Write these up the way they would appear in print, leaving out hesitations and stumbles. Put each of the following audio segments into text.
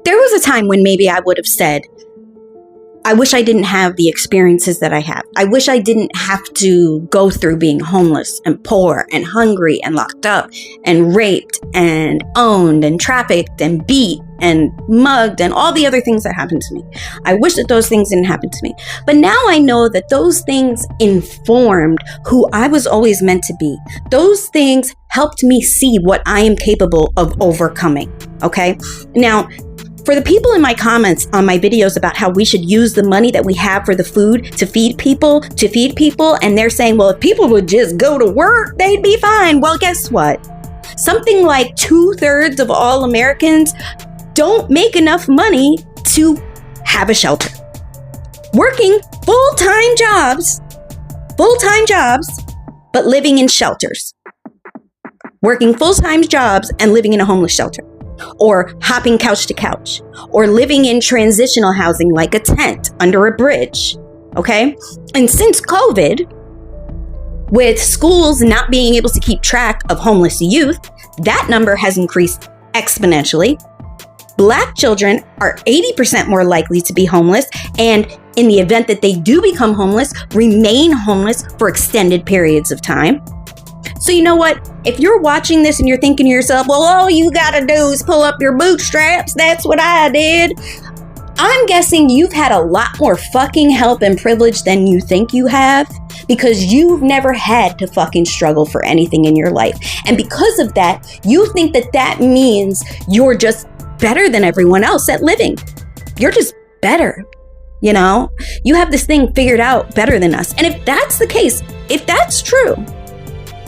There was a time when maybe I would have said, I wish I didn't have the experiences that I have. I wish I didn't have to go through being homeless and poor and hungry and locked up and raped and owned and trafficked and beat and mugged and all the other things that happened to me. I wish that those things didn't happen to me. But now I know that those things informed who I was always meant to be. Those things helped me see what I am capable of overcoming. Okay? Now, for the people in my comments on my videos about how we should use the money that we have for the food to feed people, and they're saying, well, if people would just go to work, they'd be fine. Well, guess what? Something like 2/3 of all Americans don't make enough money to have a shelter. Working full-time jobs, but living in shelters. Working full-time jobs and living in a homeless shelter. Or hopping couch to couch, or living in transitional housing like a tent under a bridge, okay? And since COVID, with schools not being able to keep track of homeless youth, that number has increased exponentially. Black children are 80% more likely to be homeless, and in the event that they do become homeless, remain homeless for extended periods of time. So you know what? If you're watching this and you're thinking to yourself, well, all you gotta do is pull up your bootstraps, that's what I did. I'm guessing you've had a lot more fucking help and privilege than you think you have, because you've never had to fucking struggle for anything in your life. And because of that, you think that that means you're just better than everyone else at living. You're just better. You know, you have this thing figured out better than us. And if that's the case, if that's true,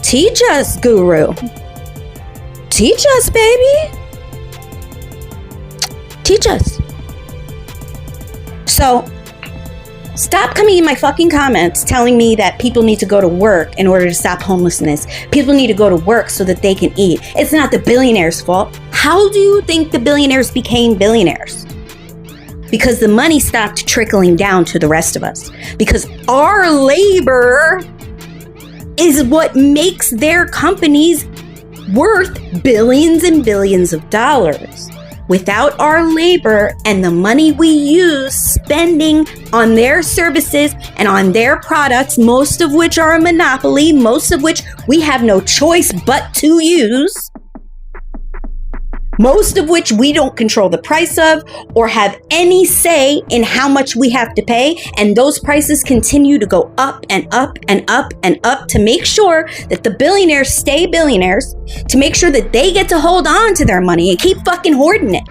teach us, guru. Teach us, baby. Teach us. So, stop coming in my fucking comments telling me that people need to go to work in order to stop homelessness. People need to go to work so that they can eat. It's not the billionaires' fault. How do you think the billionaires became billionaires? Because the money stopped trickling down to the rest of us. Because our labor is what makes their companies worth billions and billions of dollars. Without our labor and the money we use spending on their services and on their products, most of which are a monopoly, most of which we have no choice but to use, most of which we don't control the price of or have any say in how much we have to pay. And those prices continue to go up and up and up and up to make sure that the billionaires stay billionaires, to make sure that they get to hold on to their money and keep fucking hoarding it.